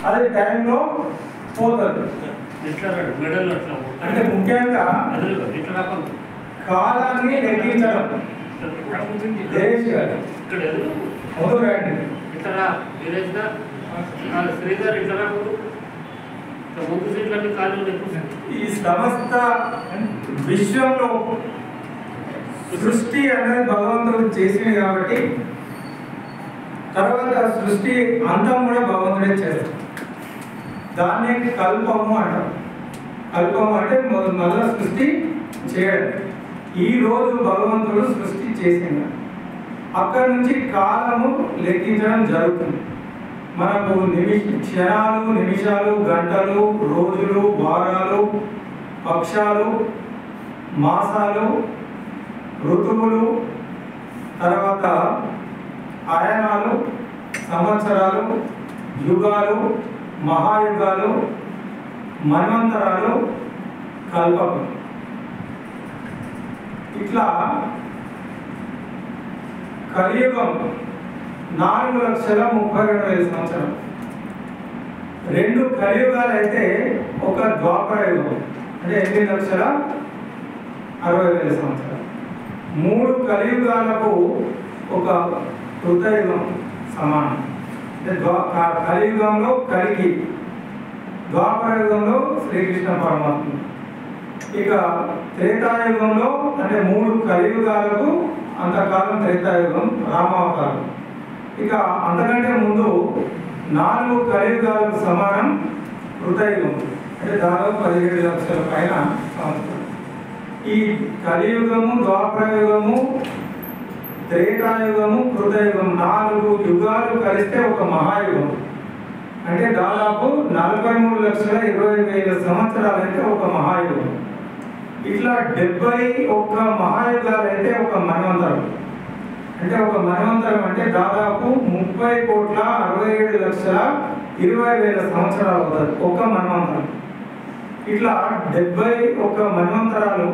అదే టైంలో పోతుంది. అంటే ముఖ్యంగా కాలాన్ని లెక్కించడం ఈ సమస్త విశ్వంలో సృష్టి అనేది భగవంతుడు చేసింది కాబట్టి తర్వాత సృష్టి అంతం కూడా భగవంతుడే చేస్తాడు. దాన్ని కల్పము అంటారు. కల్పము అంటే మళ్ళా సృష్టి చేయడం. ఈ రోజు భగవంతుడు సృష్టి చేసింది, అక్కడి నుంచి కాలము లెక్కించడం జరుగుతుంది. మనకు క్షణాలు, నిమిషాలు, గంటలు, రోజులు, వారాలు, పక్షాలు, మాసాలు, ఋతువులు, తర్వాత అయనాలు, సంవత్సరాలు, యుగాలు, మహాయుగాలు, మన్వంతరాలు, కల్పకం. ఇట్లా కలియుగం 4,32,000 సంవత్సరం. 2 కలియుగాలు అయితే ఒక ద్వాపర యుగం అంటే 8,60,000 సంవత్సరాలు. 3 కలియుగాలకు ఒక కృతయుగం సమానం. అంటే కలియుగంలో కలిగి, ద్వాపర యుగంలో శ్రీకృష్ణ పరమాత్మ. ఇక త్రేతాయుగంలో అంటే 3 కలియుగాలకు అంతకాలం త్రేతాయుగం రామావతారం. ఇక అంతకంటే ముందు 4 కలియుగాలకు సమానం కృతయుగం అంటే దాదాపు 17 లక్షల పైన సంవత్సరం. ఈ కలియుగము, ద్వాపరయుగము, త్రేతాయుగము, కృతయుగం 4 యుగాలు కలిస్తే ఒక మహాయుగం. అంటే దాదాపు 43,20,000 సంవత్సరాలు అయితే ఒక మహాయుగం. ఇట్లా 71 మహాయుగాలు అయితే ఒక మన్వంతరం. అంటే ఒక మన్వంతరం అంటే దాదాపు 30,67,20,000 సంవత్సరాలు అవుతుంది ఒక మన్వంతరం. ఇట్లా 71 మన్వంతరాలు,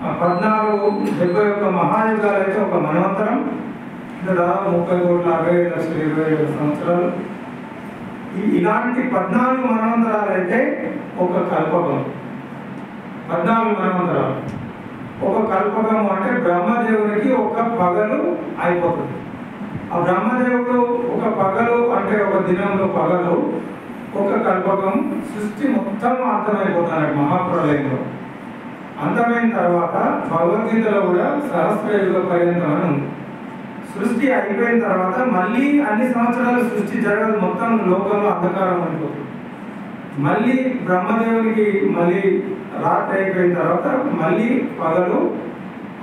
71 మహాయుగాలు అయితే ఒక మన్వంతరం. అంటే దాదాపు 30,60,20,000 సంవత్సరాలు. ఇలాంటి 14 మన్వంతరాలు అయితే ఒక కల్పకం. 14 మన్వంతరాలు. ఒక కల్పకం అంటే బ్రహ్మదేవునికి ఒక పగలు అయిపోతుంది. ఆ బ్రహ్మదేవుడు ఒక పగలు అంటే ఒక దినంలో పగలు ఒక కల్పకం. సృష్టి మొత్తం అంతమైపోతాడు మహాప్రలయంలో. అంతమైన తర్వాత భగవద్గీతలో కూడా సహస్రయుగ పర్యంతం అని ఉంది. సృష్టి అయిపోయిన తర్వాత మళ్ళీ అన్ని సంవత్సరాలు సృష్టి జరగదు, మొత్తం లోకంలో అంధకారం అయిపోతుంది. మళ్ళీ బ్రహ్మదేవునికి మళ్ళీ రాత్రి అయిపోయిన తర్వాత మళ్ళీ పగలు,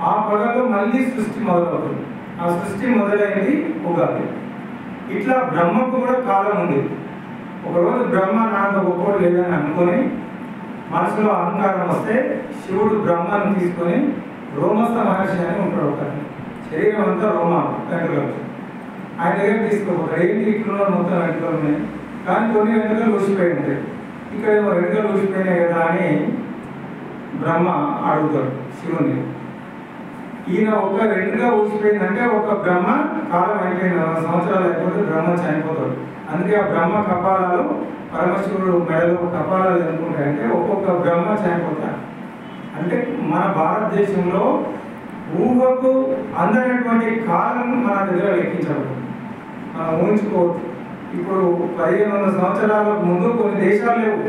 ఆ పగలు మళ్ళీ సృష్టి మొదలవుతుంది. ఆ సృష్టి మొదలైంది ఉగాది. ఇట్లా బ్రహ్మకు కూడా కాలం ఉంది. ఒకరోజు బ్రహ్మ నాకు గొప్పడు లేదని అనుకొని మనసులో అహంకారం వస్తే శివుడు బ్రహ్మను తీసుకొని రోమస్థ మహర్షి అని ఉంటాడు. ఒక శరీరం అంతా రోమాలు వెంట్రుకలు ఆయన దగ్గర తీసుకోపోతాడు. ఏంటి ఇట్లా మొత్తం వెంట్రుకలు ఉన్నాయి, కానీ కొన్ని వెంట్రుకలు ఊసిపోయి ఉంటాయి. ఇక్కడ ఏమో వెంట్రుకలు ఊసిపోయినాయి కదా అని బ్రహ్మ అడుగుతాడు శివుని. ఈయన ఒక వెంట్రుక ఊసిపోయిందంటే ఒక బ్రహ్మ కాలం అయిపోయిన 4 సంవత్సరాలు అయిపోతే బ్రహ్మ చనిపోతాడు. అందుకే ఆ బ్రహ్మ కపాలాలు పరమశివుడు మెడలో కపాలాలు ఎందుకుంటాయంటే ఒక్కొక్క బ్రహ్మ చనిపోతాడు. అంటే మన భారతదేశంలో ఊహకు అందనటువంటి కాలం మన దగ్గర లెక్కించబడుతుంది. మనం ఊహించుకోవచ్చు. ఇప్పుడు 1500 సంవత్సరాల ముందు కొన్ని దేశాలు లేవు,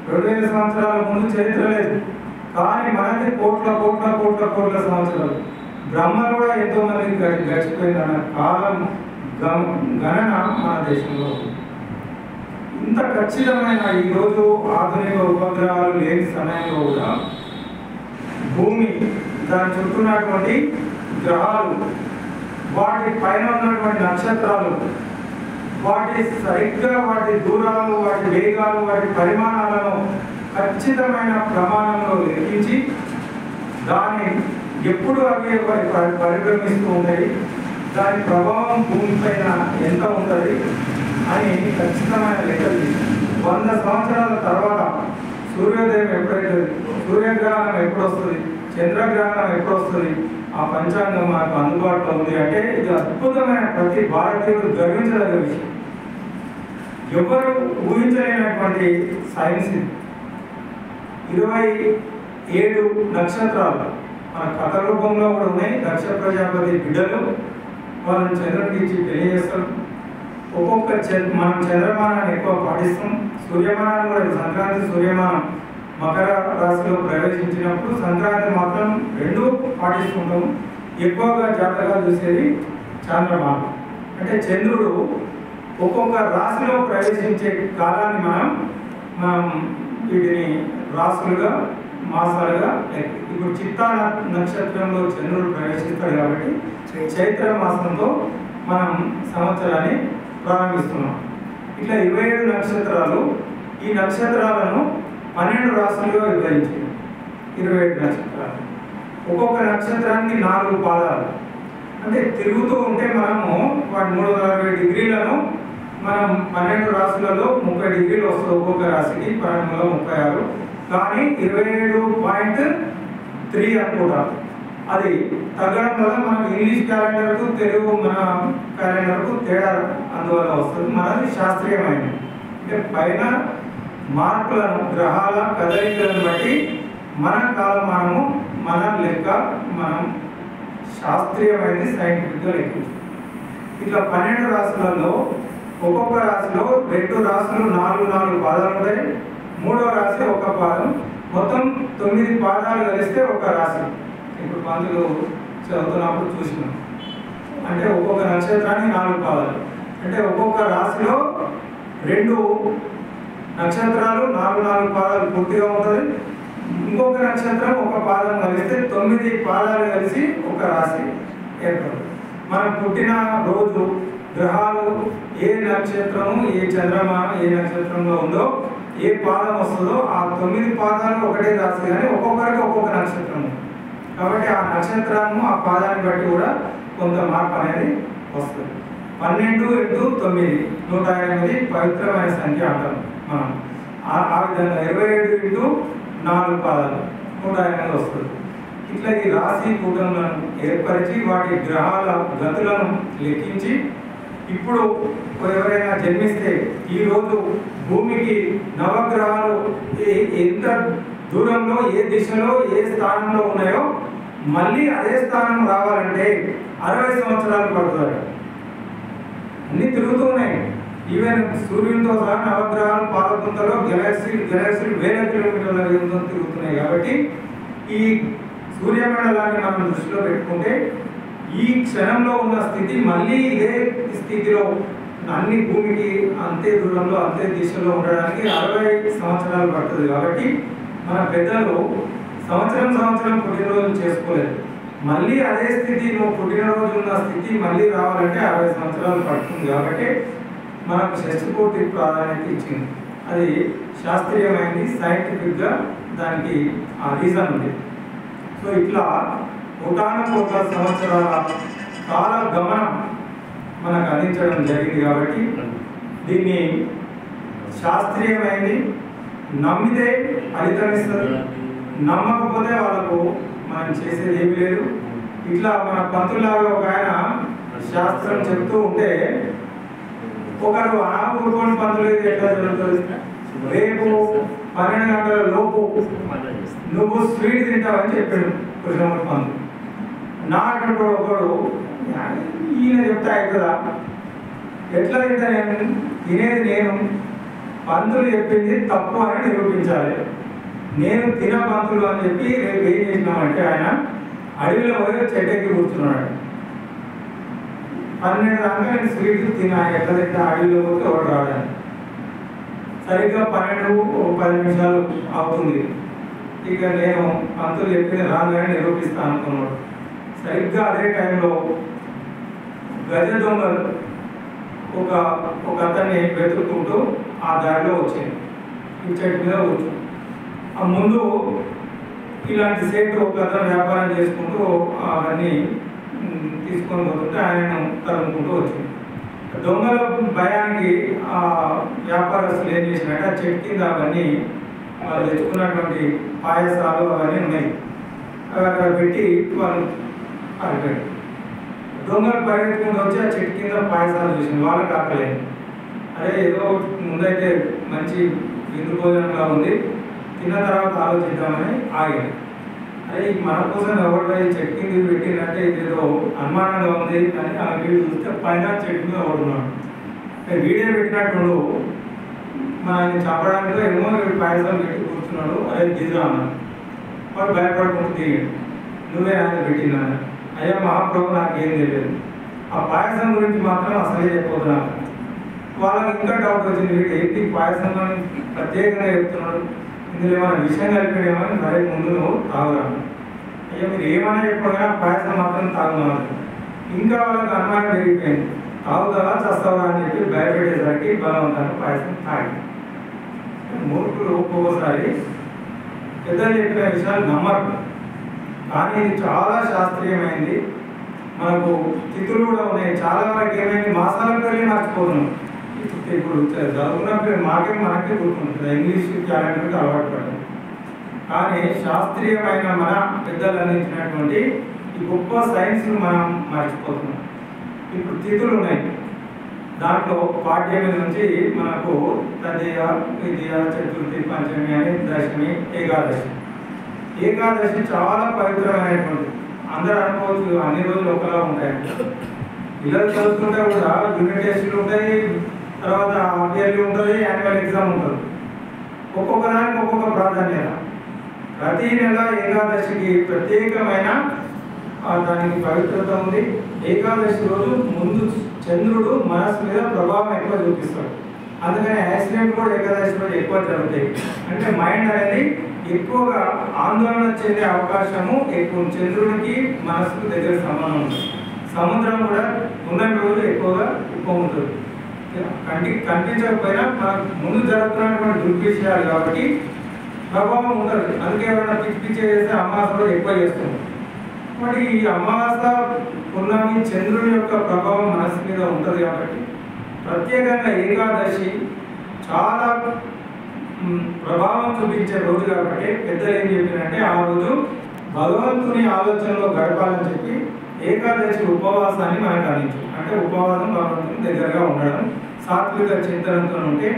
2000 సంవత్సరాల ముందు చరిత్ర లేదు. కానీ మనది కోట్ల కోట్ల కోట్ల కోట్ల సంవత్సరాలు. బ్రహ్మలు కూడా ఎంతో మంది గడిచిపోయిందన్న కాలం గణన మన దేశంలో. ఇంత ఖచ్చితమైన ఈరోజు ఆధునిక ఉపగ్రహాలు లేని సమయంలో కూడా భూమి, దాని చుట్టూన్నటువంటి గ్రహాలు, వాటి పైన ఉన్నటువంటి నక్షత్రాలు, వాటి సరిగ్గా వాటి దూరాలు, వాటి వేగాలు, వాటి పరిమాణాలను ఖచ్చితమైన ప్రమాణంలో లెక్కించి దాన్ని ఎప్పుడు అవి పరిభ్రమిస్తూ ఉంటాయి, దాని ప్రభావం భూమిపైన ఎంత ఉంటుంది అని ఖచ్చితమైన లెక్కలు 100 సంవత్సరాల తర్వాత సూర్యోదయం ఎప్పుడైతే, సూర్యగ్రహణం ఎప్పుడు వస్తుంది, చంద్రగ్రహణం ఎప్పుడు వస్తుంది, ఆ పంచాంగం మనకు అందుబాటులో ఉంది. అంటే ఇది అద్భుతమైన ప్రతి భారతీయుడు గర్వించదగ్గ విషయం. ఎవరు ఊహించలేనటువంటి సైన్స్ ఇది. 27 నక్షత్రాలు మన కథ రూపంలో కూడా ఉన్నాయి. దక్ష ప్రజాపతి బిడ్డలు వాళ్ళని చంద్రుడికి ఇచ్చి పెళ్లి చేస్తారు. ఒక్కొక్క మనం చంద్రమానాన్ని ఎక్కువ పాటిస్తాం. సూర్యమానాన్ని కూడా సంక్రాంతి సూర్యమానం మకర రాశిలో ప్రవేశించినప్పుడు సంక్రాంతి మాత్రం 2 పాటిస్తుంటాము. ఎక్కువగా జాతకాలు చూసేది చంద్రమానం. అంటే చంద్రుడు ఒక్కొక్క రాశిలో ప్రవేశించే కాలాన్ని మనం వీటిని రాశులుగా మాసాలుగా ఇప్పుడు చిత్తా నక్షత్రంలో చంద్రుడు ప్రవేశిస్తాడు కాబట్టి చైత్ర మాసంతో మనం సంవత్సరాన్ని ప్రారంభిస్తున్నాం. ఇట్లా 27 నక్షత్రాలు. ఈ నక్షత్రాలను 12 రాశులుగా విభజించారు. 27 నక్షత్రాలు. ఒక్కొక్క నక్షత్రానికి 4 పాదాలు. అంటే తిరుగుతూ ఉంటే మనము 360 డిగ్రీలను మనం 12 రాశులలో 30 డిగ్రీలు వస్తుంది ఒక్కొక్క రాశికి. 36 కానీ 27.3 అనుకుంటాం. అది తగ్గడం వల్ల మనం ఇంగ్లీష్ క్యాలెండర్కు తెలుగు మన క్యాలెండర్కు తేడా అందువల్ల వస్తుంది. మనది శాస్త్రీయమైనది. అంటే పైన మార్పులను గ్రహాల కదలికలను బట్టి మన కాలమానము మన లెక్క మనం శాస్త్రీయమైనది సైంటిఫిక్గా లెక్కించాం. ఇట్లా 12 రాశులలో ఒక్కొక్క రాశిలో 2 రాశులు 4 పాదాలు ఉంటాయి. 3వ రాశి 1 పాదం. మొత్తం 9 పాదాలు కలిస్తే ఒక రాశి. ఇప్పుడు పంతులు చదువుతున్నప్పుడు చూసినాం. అంటే ఒక్కొక్క నక్షత్రానికి 4 పాదాలు. అంటే ఒక్కొక్క రాశిలో 2 నక్షత్రాలు 4 పాదాలు పూర్తిగా ఉంటుంది. ఇంకొక నక్షత్రం 1 పాదం కలిస్తే 9 పాదాలు కలిసి ఒక రాశి ఏర్పడుతుంది. మనం పుట్టిన రోజు గ్రహాలు ఏ నక్షత్రము ఏ చంద్రమా ఏ నక్షత్రంలో ఉందో ఏ పాదం వస్తుందో ఆ 9 పాదాలు ఒకటే రాశి. కానీ ఒక్కొక్కరికి ఒక్కొక్క నక్షత్రం కాబట్టి ఆ నక్షత్రము ఆ పాదాన్ని బట్టి కూడా కొంత మార్పు అనేది వస్తుంది. 12 × 9 108 పవిత్రమైన సంఖ్య అంటాం మనం. ఆ విధంగా 27 × 4 పాదాలు 108 వస్తుంది. ఇట్లా ఈ రాశి కూటములను ఏర్పరిచి వాటి గ్రహాల గతులను లెక్కించి ఇప్పుడు ఎవరైనా జన్మిస్తే ఈరోజు భూమికి నవగ్రహాలు ఎంత దూరంలో ఏ దిశలో ఏ స్థానంలో ఉన్నాయో మళ్ళీ అదే స్థానం రావాలంటే 60 సంవత్సరాలు పడుతుంది. అన్నీ తిరుగుతూ ఉన్నాయి. ఈవెన్ సూర్యునితో సహా నవగ్రహాలు పాలపుంతలో గెలాక్సీలు వేల కిలోమీటర్ల వేగంతో తిరుగుతున్నాయి. కాబట్టి ఈ సూర్యమండలాన్ని మనం దృష్టిలో పెట్టుకుంటే ఈ క్షణంలో ఉన్న స్థితి మళ్ళీ ఇదే స్థితిలో అన్ని భూమికి అంతే దూరంలో అంతే దిశలో ఉండడానికి 60 సంవత్సరాలు పడుతుంది. కాబట్టి మన పెద్దలు సంవత్సరం పుట్టినరోజు చేసుకోలేదు. మళ్ళీ అదే స్థితి నువ్వు పుట్టినరోజు ఉన్న స్థితి మళ్ళీ రావాలంటే 60 సంవత్సరాలు పడుతుంది. కాబట్టి మనకు షష్ఠపూర్తి ప్రాధాన్యత ఇచ్చింది. అది శాస్త్రీయమైనది, సైంటిఫిక్గా దానికి ఆ రీజన్ ఉంది. సో ఇట్లా 1,100,000 సంవత్సరాల కాల గమనం మనకు అందించడం జరిగింది. కాబట్టి దీన్ని శాస్త్రీయమైనది. నమ్మితే ఫలితం ఇస్తుంది, నమ్మకపోతే వాళ్ళకు మనం చేసేది ఏమి లేదు. ఇట్లా మన పంతులాగా ఒక ఆయన శాస్త్రం చెప్తూ ఉంటే ఒకరు ఊరుకోని పంతులు ఎట్లా జరుగుతుంది. రేపు 12 గంటల లోపు నువ్వు స్వీట్ తింటావని చెప్పాడు కృష్ణమూర్తి పంతులు. నాకంటూ ఒకడు ఈయన చెప్తా అవుతుందా, ఎట్లా తింటా నేను, తినేది నేను, పంతులు చెప్పింది తప్పు అని నిరూపించాలి. నేను తిన పంతులు అని చెప్పి రేపు ఏం చేసినామంటే ఆయన అడవిలో పోయి చెట్టెక్కి కూర్చున్నాడు. 12 దాకా నేను స్వీట్ తిన్నా, ఎట్లా తింటా అడవిలో పోతే ఒకటి రావడానికి. సరిగ్గా 12-10 నిమిషాలు అవుతుంది. ఇక నేను పంతులు చెప్పింది రాగానే నిరూపిస్తాను అనుకున్నాడు. సరిగ్గా అదే టైంలో గజ దొంగలు ఒక అతన్ని వెతుక్కుంటూ ఆ దారిలో వచ్చింది. ఈ చెట్టు మీద కూర్చొని ఆ ముందు ఇలాంటి సేటు ఒక అతను వ్యాపారం చేసుకుంటూ అవన్నీ తీసుకొని పోతుంటే ఆయనను తరుముకుంటూ వచ్చింది. దొంగల భయానికి ఆ వ్యాపారస్తులు ఏం చేసినట్టు ఆ చెట్టు కింద అవన్నీ వాళ్ళు తెచ్చుకున్నటువంటి పాయసాలు అవన్నీ ఉన్నాయి. అవి అక్కడ పెట్టి వాళ్ళు అరిపెట్టారు. దొంగలు పరిగెత్తుకుంటూ వచ్చి ఆ చెట్టు కింద పాయసాలు చూసింది. వాళ్ళకి ఆకలేదు. ఆ అరే ఏదో ముందైతే మంచి విందు భోజనంగా ఉంది, తిన్న తర్వాత ఆలోచిద్దామని ఆగాను. అరే మన కోసం ఎవరు చెట్టు పెట్టిందంటే ఇదేదో అనుమానంగా ఉంది అని ఆ వీడియో చూస్తే పైన చెట్టు మీద పడుతున్నాడు. వీడియో పెట్టినట్టు ఆయన చెప్పడానికి ఏమో పాయసం పెట్టి కూర్చున్నాడు. అదే దిగురా అన్నాడు. వాడు భయపడుకుంటూ దిగాడు. నువ్వే ఆయన పెట్టినాను. అయ్యా మహాప్రభు నాకేం తెలియదు, ఆ పాయసం గురించి మాత్రం అసలే చెప్పబోతున్నాను. వాళ్ళకి ఇంకా డౌట్ వచ్చింది, వీడు ఏంటి పాయసం ప్రత్యేకంగా చెప్తున్నాడు, ఇందులో ఏమైనా విషయం కలిపాడేమో అని మరీ ముందు నువ్వు తాగురాను. అయ్యా మీరు ఏమైనా చెప్పగా పాయసం మాత్రం తాగుతున్నారు. ఇంకా వాళ్ళకి అనుమానం పెరిగిపోయింది, తాగుతావా చస్తావా అని చెప్పి భయపెట్టేసరికి బలవంతంగా పాయసం తాగి. మూర్ఖులు ఒక్కొక్కసారి పెద్దలు చెప్పిన విషయాలు నమ్మరు, కానీ ఇది చాలా శాస్త్రీయమైంది. మనకు తిథులు కూడా ఉన్నాయి. చాలా వరకు ఏమైంది మాసాలకు వెళ్ళి మర్చిపోతున్నాం. ఇప్పుడు చదువుకున్నప్పుడు మనకే గుర్తుంటుంది, ఇంగ్లీష్ క్యాలెండర్కి అలవాటు పడ్డాం. కానీ శాస్త్రీయమైన మన పెద్దలు అందించినటువంటి ఈ గొప్ప సైన్స్ను మనం మర్చిపోతున్నాం. ఇప్పుడు తిథులు ఉన్నాయి, దాంట్లో పాడ్యమి నుంచి మనకు తదియ విద్య చతుర్థి పంచమి అని దశమి ఏకాదశి. ఏకాదశి చాలా పవిత్రమైనటువంటి, అందరూ అనుకోవచ్చు అన్ని రోజులు ఒకలా ఉంటాయి. పిల్లలు చదువుతుంటే కూడా యూనిట్ టెస్టులు ఉంటాయి, తర్వాత హాఫ్ ఇయర్లీ ఉంటుంది, యాన్యువల్ ఎగ్జామ్ ఉంటుంది. ఒక్కొక్క దానికి ఒక్కొక్క ప్రాధాన్యత. ప్రతి నెల ఏకాదశికి ప్రత్యేకమైన దానికి పవిత్రత ఉంది. ఏకాదశి రోజు ముందు చంద్రుడు మనసు మీద ప్రభావం ఎక్కువ చూపిస్తాడు. అందుకని యాక్సిడెంట్ కూడా ఏకాదశి రోజు ఎక్కువ జరుగుతాయి. అంటే మైండ్ అనేది ఎక్కువగా ఆందోళన చెందే అవకాశము ఎక్కువ. చంద్రుడికి మనసుకు దగ్గర సంబంధం ఉంటుంది. సముద్రం కూడా ఉన్న రోజు ఎక్కువగా ఉంటుంది. కనిపించకపోయినా మనకు ముందు జరుగుతున్నటువంటి దుర్విషయాలు కాబట్టి ప్రభావం ఉంటుంది. అందుకే ఎవరైనా పిచ్చి చేస్తే అమావాస రోజు ఎక్కువ చేస్తుంది. మరి ఈ అమావాస పున్నమి చంద్రుడి యొక్క ప్రభావం మనసు మీద ఉంటుంది కాబట్టి ప్రత్యేకంగా ఏకాదశి చాలా ప్రభావం చూపించే రోజు కాబట్టి పెద్దలు ఏం చెప్పినంటే ఆ రోజు భగవంతుని ఆలోచనలో గడపాలని చెప్పి ఏకాదశి ఉపవాసాన్ని మనకు అందించు. అంటే ఉపవాసం భగవంతుని దగ్గరగా ఉండడం, సాత్విక చింతనతో ఉంటే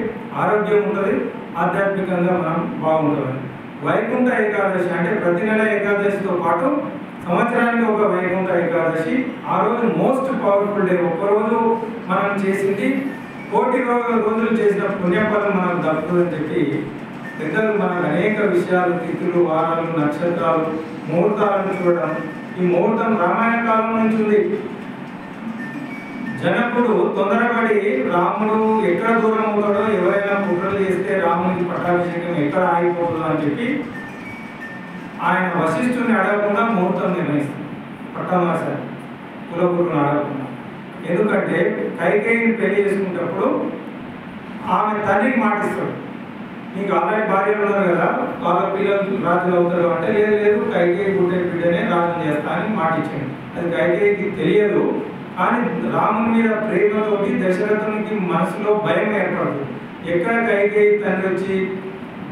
ఆరోగ్యం ఉంటుంది, ఆధ్యాత్మికంగా మనం బాగుంటుంది. వైకుంఠ ఏకాదశి అంటే ప్రతి నెల ఏకాదశితో పాటు సంవత్సరానికి ఒక వైకుంఠ ఏకాదశి. ఆ రోజు మోస్ట్ పవర్ఫుల్ డే. ఒక్కరోజు మనం చేసింది కోటి రోజులు చేసిన పుణ్యఫలం మనకు దక్కుతుందని చెప్పి పెద్దలు మనకు అనేక విషయాలు, తిథులు, వారాలు, నక్షత్రాలు, ముహూర్తాలను చూడడం. ఈ ముహూర్తం రామాయణ కాలం నుంచి ఉంది. జనకుడు తొందరపడి రాముడు ఎక్కడ దూరం అవుతాడో, ఎవరైనా కుట్రలు చేస్తే రామునికి పట్టాభిషేకం ఎక్కడ ఆగిపోతుందో అని చెప్పి ఆయన వశిష్ఠుని అడగకుండా ముహూర్తం నిర్ణయిస్తాడు. పట్టమాసారి కులగురుని అడగకుండా. ఎందుకంటే కైకేయిని పెళ్లి చేసుకునేటప్పుడు ఆమె తండ్రికి మాటిస్తాడు, నీకు ఆల్రెడీ భార్యలు ఉన్నారు కదా, వాళ్ళ పిల్లలు రాజులు అవుతారు అంటే లేదు లేదు కైకేయి గుడ్డే బిడ్డనే రాజు చేస్తా అని మాటిచ్చాడు. అది కైకేయికి తెలియదు. కానీ రాముని మీద ప్రేమతోటి దశరథునికి మనసులో భయం ఏర్పడుతుంది. ఎక్కడ కైకేయి తండ్రి వచ్చి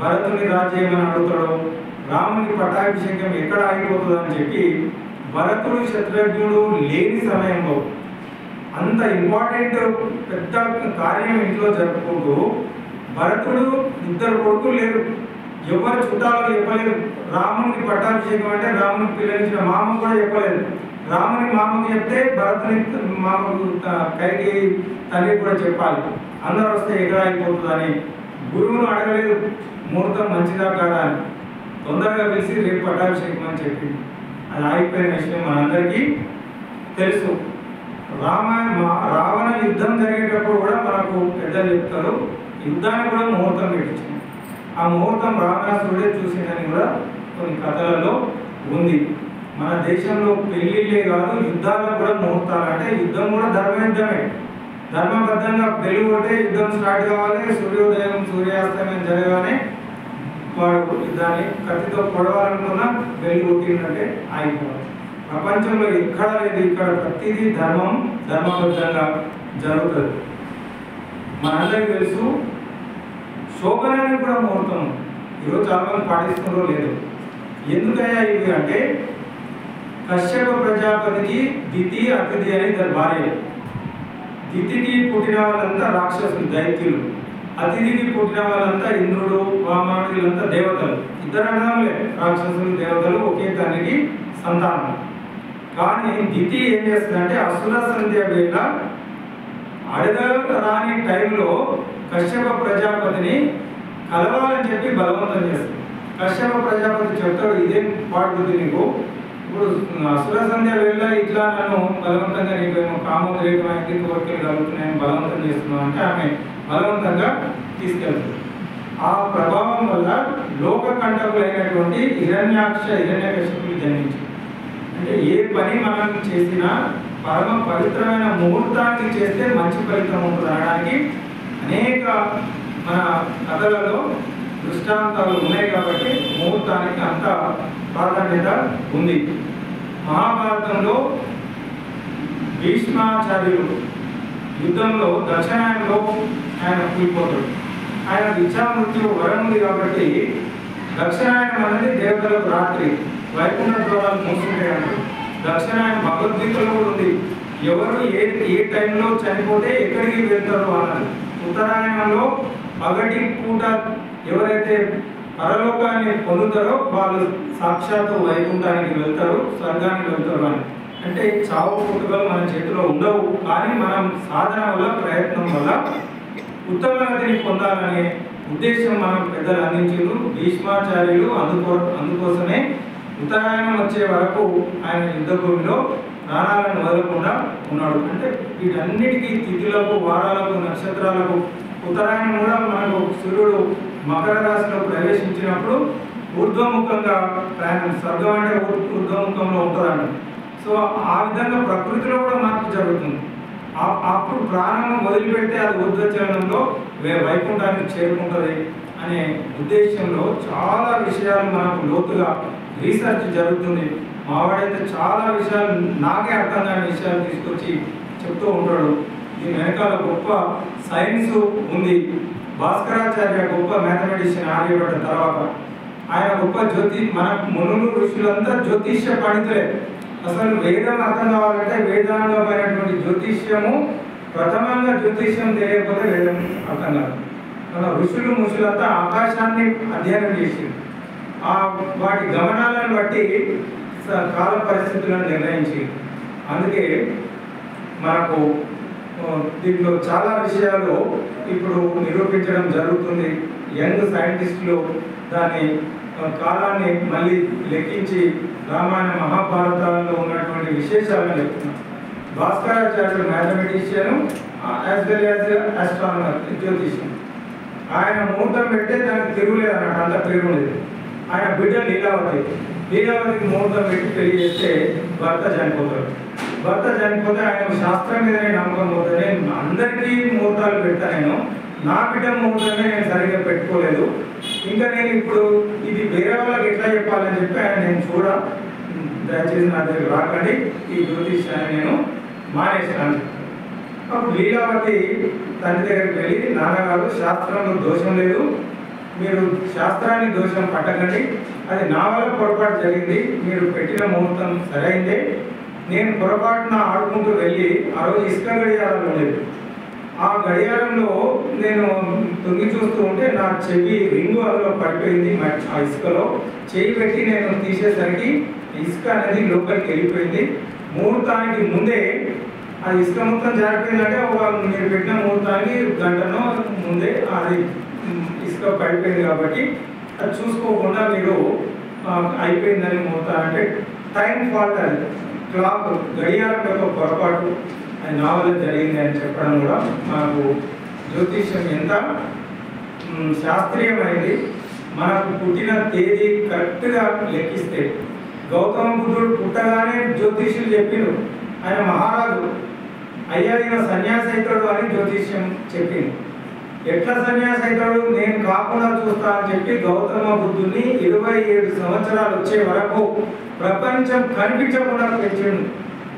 భరతుని రాజు చేయమని అడుగుతాడో, రామునికి పట్టాభిషేకం ఎక్కడ ఆగిపోతుందో అని చెప్పి భరతుడు శత్రుఘ్నుడు లేని సమయంలో అంత ఇంపార్టెంట్ పెద్ద కార్యం ఇంట్లో జరుపుకుంటూ భరతుడు ఇద్దరు కొడుకులు లేరు, ఎవరు చుట్టాలకు చెప్పలేదు. రామునికి పట్టాభిషేకం అంటే రామునికి పిల్లనిచ్చిన మామకు కూడా చెప్పలేదు. రాముని మామకు చెప్తే భరతుని మామకు కైకేయి తల్లి కూడా చెప్పాలి. అందరూ వస్తే ఎక్కడ అయిపోతుందని గురువును అడగలేదు ముహూర్తం మంచిదా కాదా అని. తొందరగా పిలిచి రేపు పట్టాభిషేకం అని చెప్పి అది ఆగిపోయిన విషయం మనందరికీ తెలుసు. రావణ యుద్ధం జరిగేటప్పుడు కూడా మనకు పెద్దలు చెప్తారు, యుద్ధానికి కూడా ముహూర్తం పెట్టించింది. ఆ ముహూర్తం రావణాసురుడే చూసిందని కూడా కొన్ని కథలలో ఉంది. మన దేశంలో పెళ్లిళ్ళే కాదు యుద్ధాలకు కూడా ముహూర్తాలు. అంటే యుద్ధం కూడా ధర్మయుద్ధమే. ధర్మబద్ధంగా పెళ్లి కొట్టే యుద్ధం స్టార్ట్ కావాలి. సూర్యోదయం సూర్యాస్తమయం జరగానే వాడు దాన్ని కత్తితో పొడవాలనుకున్నా పెళ్లి కొట్టిందంటే ఆగిపోవాలి. ప్రపంచంలో ఎక్కడ లేదు, ఇక్కడ ప్రతిదీ ధర్మబద్ధంగా జరుగుతుంది. మనందరికీ తెలుసు శోభనానికి కూడా ముహూర్తం ఈరోజు చాలా మంది పాటిస్తున్నారో లేదు. ఎందుకయ్యా ఇవి అంటే కశ్యప ప్రజాపతికి దితి అతిథి అని ఇద్దరు భార్య. దితికి పుట్టిన వాళ్ళంతా రాక్షసులు, దైత్యులు. అతిథికి పుట్టిన వాళ్ళంతా ఇంద్రుడు, వామనుడు, వీళ్ళంతా దేవతలు. ఇద్దరు అన్నదమ్ములే, రాక్షసులు దేవతలు, ఒకే తండ్రికి సంతానం. కానీ దితి ఏం చేస్తుందంటే అసుర సంధ్య వేళ అడగరాని టైంలో కశ్యప ప్రజాపతిని కలవాలని చెప్పి బలవంతం చేస్తుంది. కశ్యప ప్రజాపతి చెప్తాడు, ఇదేం పాడుతుంది నీకు, ఇప్పుడు అసుర సంధ్య వేళ ఇట్లా నన్ను బలవంతంగా నీకేమో కామోద్రేకమైంది, కోరికలు కలుగుతున్నాయని బలవంతం చేస్తున్నావు అంటే ఆమె బలవంతంగా తీసుకెళ్తుంది. ఆ ప్రభావం వల్ల లోక కంటకులైనటువంటి హిరణ్యాక్ష, హిరణ్యకశిపులు జన్మించింది. అంటే ఏ పని మనం చేసినా పరమ పవిత్రమైన ముహూర్తానికి చేస్తే మంచి ఫలితం ఉంటుంది అనడానికి అనేక మన కథలలో దృష్టాంతాలు ఉన్నాయి. కాబట్టి ముహూర్తానికి అంత ప్రాధాన్యత ఉంది. మహాభారతంలో భీష్మాచార్యులు యుద్ధంలో దక్షిణాయనంలో ఆయన కూలిపోతాడు. ఆయన ఇచ్చామృత్యు వరం ఉంది కాబట్టి దక్షిణాయనం అనేది దేవతలకు రాత్రి, వైకుంఠ ద్వారాలు మూసుకుంటాయి అంటారు. దక్షిణాయనం భగవద్గీతలో కూడా ఉంది, ఎవరు ఏ టైంలో చనిపోతే ఎక్కడికి వెళ్తారు అన్నది. ఉత్తరాయణంలో పగటి పూట ఎవరైతే పరలోకాన్ని పొందుతారో వాళ్ళు సాక్షాత్తు వైకుంఠానికి వెళ్తారు, స్వర్గానికి వెళ్తారు అని. అంటే చావు పుట్టుకలు మన చేతిలో ఉండవు, కానీ మనం సాధన వల్ల, ప్రయత్నం వల్ల ఉత్తమ గతిని పొందాలనే ఉద్దేశం మనం పెద్దలు అందించారు. భీష్మాచార్యులు అందుకోసమే ఉత్తరాయణం వచ్చే వరకు ఆయన యుద్ధ భూమిలో ప్రాణాలను వదలకుండా ఉన్నాడు. అంటే వీటన్నిటికీ తిథులకు, వారాలకు, నక్షత్రాలకు, ఉత్తరాయణం కూడా మనకు సూర్యుడు మకర రాశిలో ప్రవేశించినప్పుడు ఊర్ధ్వముఖంగా ప్రయాణం, స్వర్గం అంటే ఊర్ధ్వముఖంలో ఉంటుందండి. సో ఆ విధంగా ప్రకృతిలో కూడా మార్పు జరుగుతుంది. అప్పుడు ప్రాణం వదిలిపెడితే అది ఊర్ధ్వచలనంలో వైకుంఠానికి చేరుకుంటుంది అనే ఉద్దేశంలో చాలా విషయాలు మనకు లోతుగా రీసెర్చ్ జరుగుతుంది. మావాడైతే చాలా విషయాలు నాకే అర్థం కాని విషయాలు తీసుకొచ్చి చెప్తూ ఉంటాడు. దీని వెనకాల గొప్ప సైన్స్ ఉంది. భాస్కరాచార్య గొప్ప మ్యాథమెటిషియన్, ఆర్యభట్ట తర్వాత ఆయన గొప్ప మన మునులు ఋషులంతా జ్యోతిష్య పండితులే. అసలు వేదం అర్థం కావాలంటే వేదాంగమైనటువంటి జ్యోతిష్యము ప్రథమంగా, జ్యోతిష్యం తెలియకపోతే వేదం అర్థం కాదు. మన ఋషులు ముషులంతా ఆకాశాన్ని అధ్యయనం చేసింది. వాటి గమనాలను బట్టి కాల పరిస్థితులను నిర్ణయించి, అందుకే మనకు దీంట్లో చాలా విషయాలు ఇప్పుడు నిరూపించడం జరుగుతుంది. యంగ్ సైంటిస్టులు దాని కాలాన్ని మళ్ళీ లెక్కించి రామాయణ మహాభారతాల్లో ఉన్నటువంటి విశేషాలను చెప్తున్నారు. భాస్కరాచార్యుడు mathematician as well as astronomer, జ్యోతిష్యం. ఆయన ముహూర్తం పెడితే దానికి తిరుగులేదు అన్నట్టు, అంత పేరు ఉండేది. ఆయన బిడ్డ లీలావతికి ముహూర్తం పెట్టి పెళ్లి చేస్తే భర్త చనిపోతే ఆయన శాస్త్రం మీదనే నమ్మకం పోతుంది. అందరికీ ముహూర్తాలు పెడతా, నా బిడ్డ ముహూర్తమే నేను సరిగ్గా పెట్టుకోలేదు, ఇంకా నేను ఇప్పుడు ఇది వేరే వాళ్ళకి ఎట్లా చెప్పాలని చెప్పి ఆయన నేను దయచేసి నా దగ్గర రాకండి, ఈ జ్యోతిష్యాన్ని నేను మానేసాను. అప్పుడు లీలావతి తండ్రి దగ్గరికి వెళ్ళి, నాన్నగారు శాస్త్రంలో దోషం లేదు, మీరు శాస్త్రాన్ని దోషం పట్టకండి, అది నా వల్ల పొరపాటు జరిగింది, మీరు పెట్టిన ముహూర్తం సరైందే, నేను పొరపాటున ఆడుకుంటూ వెళ్ళి ఆ రోజు ఇసుక గడియారాలు ఉండేది, ఆ గడియారంలో నేను తొంగి చూస్తూ ఉంటే నా చెవి రింగు అందులో పడిపోయింది. ఆ ఇసుకలో చెయ్యి పెట్టి నేను తీసేసరికి ఇసుక అనేది లోపలికి వెళ్ళిపోయింది. ముహూర్తానికి ముందే ఆ ఇసుక మొత్తం జారిపోయిందంటే మీరు పెట్టిన ముహూర్తానికి గంటనో ముందే అది ఇసుక పడిపోయింది కాబట్టి అది చూసుకోకుండా మీరు అయిపోయిందని ముహూర్తం అంటే టైం ఫాల్ట్, అది క్లాక్ గడియారం యొక్క పొరపాటు అది నా వల్ల జరిగింది అని చెప్పడం కూడా మనకు జ్యోతిష్యం ఎంత శాస్త్రీయమైంది. మనకు పుట్టిన తేదీ కరెక్ట్గా లెక్కిస్తే, గౌతమ బుద్ధుడు పుట్టగానే జ్యోతిష్యులు చెప్పిండు, ఆయన మహారాజు అయ్యా ఈయన సన్యాసి అవుతాడు అని జ్యోతిష్యం చెప్పింది. ఎట్లా సన్యాసి అవుతాడు, నేను కాకుండా చూస్తా అని చెప్పి గౌతమ బుద్ధుడిని 27 సంవత్సరాలు వచ్చే వరకు ప్రపంచం కనిపించకుండా పెంచిండు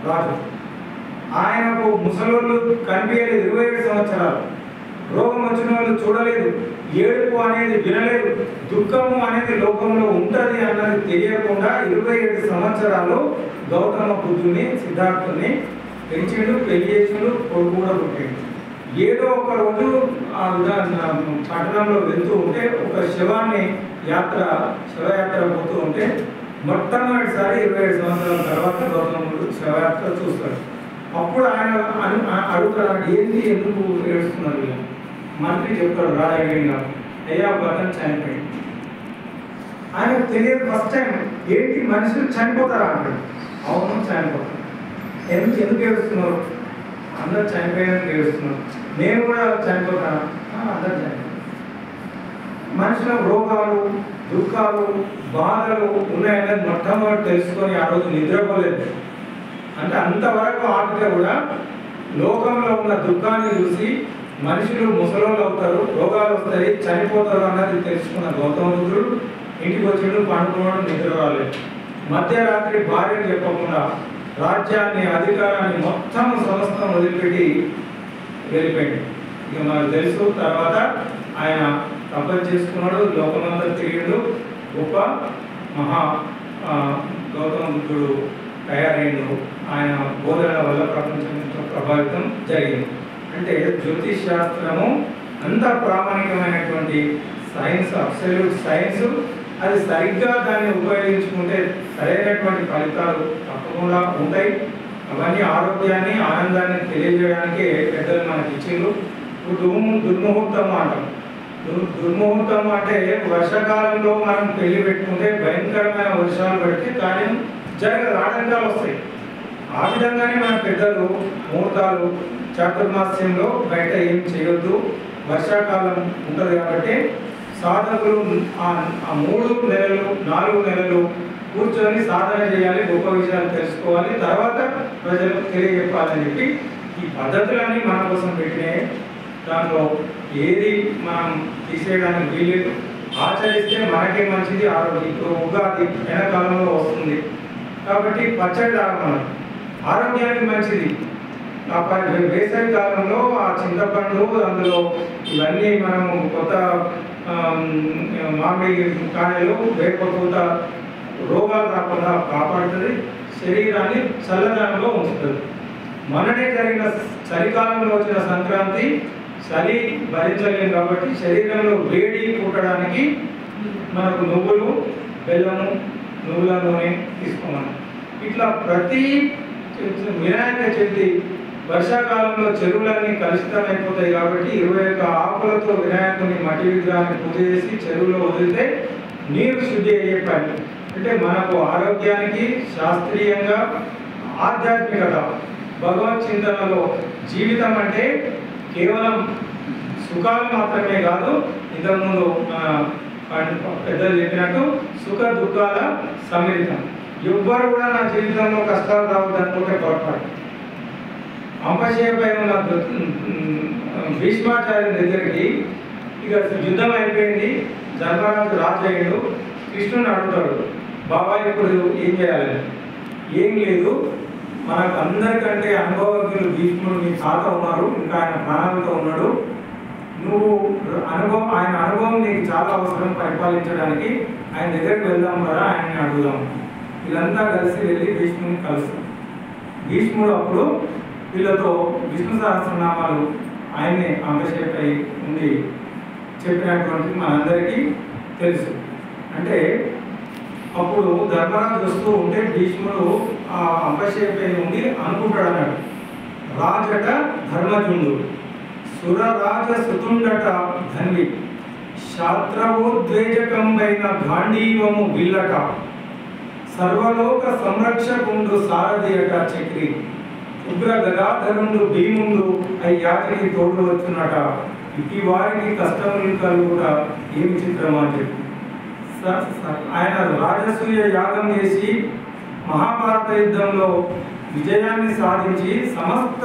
రాజు. ఆయనకు ముసలోళ్ళు కనిపించలేదు 27 సంవత్సరాలు, రోగం వచ్చిన వాళ్ళు చూడలేదు, ఏడుపు అనేది వినలేదు, దుఃఖము అనేది లోకంలో ఉంటుంది అన్నది తెలియకుండా 27 సంవత్సరాలు గౌతమ బుద్ధుని, సిద్ధార్థుని పెంచిండు, పెళ్లి చేసిండు, కొడుకు కూడా పుట్టిండు. ఏదో ఒక రోజు పట్టణంలో వెళ్తూ ఉంటే ఒక శవయాత్ర పోతూ ఉంటే మొట్టమొదటిసారి 27 సంవత్సరాల తర్వాత గౌతముడు శవయాత్ర చూస్తాడు. అప్పుడు ఆయన అడుగుతాడు, ఏంటి ఎందుకు ఏడుస్తున్నారు? మంత్రి చెప్తాడు రాజగిరిగా, అయ్యా భర్తను చనిపోయింది. ఆయనకు తెలియదు ఫస్ట్ టైం, ఏంటి మనుషులు చనిపోతారా అంటాడు. అవును చనిపోతారు. ఎందుకు ఏడుస్తున్నారు? అందరు చనిపోయినందుకు ఏడుస్తున్నారు. నేను కూడా చనిపోతాను. అందరు చనిపోతారు. మనుషుల రోగాలు, దుఃఖాలు, బాధలు ఉన్నాయన్నది మొట్టమొదటి తెలుసుకొని ఆ రోజు నిద్రపోలేదు. అంటే అంతవరకు ఆపితే కూడా లోకంలో ఉన్న దుఃఖాన్ని చూసి మనుషులు ముసలోళ్ళు అవుతారు, రోగాలు వస్తాయి, చనిపోతారు అన్నది తెలుసుకున్న గౌతమ బుద్ధుడు ఇంటికి వచ్చిండు, పండుకోవడం, నిద్ర రాలేదు. మధ్యరాత్రి భార్యను చెప్పకుండా రాజ్యాన్ని, అధికారాన్ని మొత్తం సమస్తం వదిలిపెట్టి వెళ్ళిపోయింది. ఇక మనకు తెలుసు. తర్వాత ఆయన తపస్సు చేసుకున్నాడు, లోకమంతా తిరిగిండు, గొప్ప మహా గౌతమ బుద్ధుడు తయారైండు. ఆయన బోధనల వల్ల ప్రపంచం ఎంతో ప్రభావితం జరిగింది. అంటే జ్యోతిష్ శాస్త్రము అంత ప్రామాణికమైనటువంటి సైన్స్, అబ్సల్యూట్ సైన్స్. అది సరిగ్గా దాన్ని ఉపయోగించుకుంటే సరైనటువంటి ఫలితాలు తప్పకుండా ఉంటాయి. అవన్నీ ఆరోగ్యాన్ని, ఆనందాన్ని తెలియజేయడానికే పెద్దలు మనకి ఇచ్చిండ్రు. దుర్ముహూర్తం అంటాం. దుర్ముహూర్తం అంటే వర్షాకాలంలో మనం పెళ్లి పెట్టుకుంటే భయంకరమైన వర్షాలు పడితే కానీ జరగదు, ఆటంకాలు వస్తాయి. ఆ విధంగానే మన పెద్దలు ముహూర్తాలు, చాతుర్మాస్యంలో బయట ఏం చేయొద్దు, వర్షాకాలం ఉంటుంది కాబట్టి సాధకులు ఆ 3 నెలలు 4 నెలలు కూర్చొని సాధన చేయాలి, గొప్ప విషయాలు తెలుసుకోవాలి, తర్వాత ప్రజలకు తెలియజెప్పాలని చెప్పి ఈ పద్ధతులన్నీ మన కోసం పెట్టినాయి. దాంట్లో ఏది మనం తీసేయడానికి వీలేదు. ఆచరిస్తే మనకే మంచిది. ఆరోగ్యం ఇప్పుడు ఉగాది ఎండాకాలంలో వస్తుంది కాబట్టి పచ్చడి తాగమనం ఆరోగ్యానికి మంచిది. వేసవి కాలంలో ఆ చింతపండు, అందులో ఇవన్నీ మనం కొత్త మామిడి కాయలు, వేపపూత రోగాలు రాకుండా కాపాడుతుంది, శరీరాన్ని చల్లదనంలో ఉంచుతుంది. మొన్ననే జరిగిన చలికాలంలో వచ్చిన సంక్రాంతి చలి భరించలేము కాబట్టి శరీరంలో వేడి పుట్టడానికి మనకు నువ్వులు, బెల్లము, నువ్వుల నూనె తీసుకోమని. ఇట్లా ప్రతి వినాయక చవితి వర్షాకాలంలో చెరువులన్నీ కలుషితమైపోతాయి కాబట్టి 21 ఆకులతో వినాయకుని మట్టి విగ్రహాన్ని పూజ చేసి చెరువులో వదిలితే నీరు శుద్ధి అయ్యే పని. అంటే మనకు ఆరోగ్యానికి, శాస్త్రీయంగా, ఆధ్యాత్మికత, భగవత్ చింతనలో జీవితం అంటే కేవలం సుఖాలు మాత్రమే కాదు. ఇంతకుముందు పెద్దలు చెప్పినట్టు సుఖ దుఃఖాల సమ్మిళితం. ఎవ్వరు కూడా నా జీవితంలో కష్టాలు రావద్దు అనుకుంటే పొరపాటు. అంపశయ్యపై ఉన్న భీష్మాచార్యుని దగ్గరికి ఇక యుద్ధం అయిపోయింది, ధర్మరాజు రాజు అయ్యాడు. కృష్ణుని అడుగుతాడు, బాబాయ్ ఇప్పుడు ఏం చేయాలని. ఏం లేదు, మనకు అందరికంటే అనుభవజ్ఞులు భీష్ముడు మీ తాత ఉన్నారు, ఇంకా ఆయన ప్రాణాలతో ఉన్నాడు. నువ్వు ఆయన అనుభవం నీకు చాలా అవసరం పరిపాలించడానికి. ఆయన దగ్గరికి వెళ్దాం కదా, ఆయన్ని అడుగుదాం. వీళ్ళంతా కలిసి వెళ్ళి భీష్ముని కలుస్తాం. భీష్ముడు అప్పుడు వీళ్ళతో విష్ణు సహస్రనామాలు ఆయన్ని అంపశయ్యపై ఉండి చెప్పినటువంటి మనందరికీ తెలుసు. అంటే అప్పుడు ధర్మరాజు వస్తూ ఉంటే భీష్ముడు ఆ అంపశయ్యపై ఉండి అనుకుంటాడు అన్నాడు, రాజట ధర్మజుండు, సురరాజ సుతుండట ధన్వి, శాస్త్రవోద్వేజకంబైన గాంధీవము విల్లట, సర్వలోక సంరక్షకుండు సారథియట చక్రి, ఉగ్ర గదాధరుండు భీముండు అయ్యాటికి తోడు వచ్చునట, ఇటు వారికి కష్టములు కలుగుట ఏమి చిత్రం అని చెప్పి ఆయన రాజసూయ యాగం చేసి మహాభారత యుద్ధంలో విజయాన్ని సాధించి సమస్త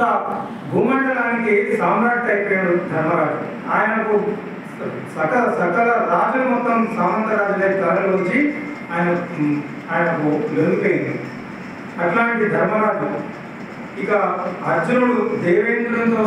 భూమండలానికి సామ్రాట్ అయిపోయాడు ధర్మరాజు. ఆయనకు సకల రాజులు మొత్తం సామంత రాజులే తరలి వచ్చి ఆయనకు లొంగిపోయింది. అట్లాంటి ధర్మరాజు ఇక అర్జునుడు దేవేంద్రునితో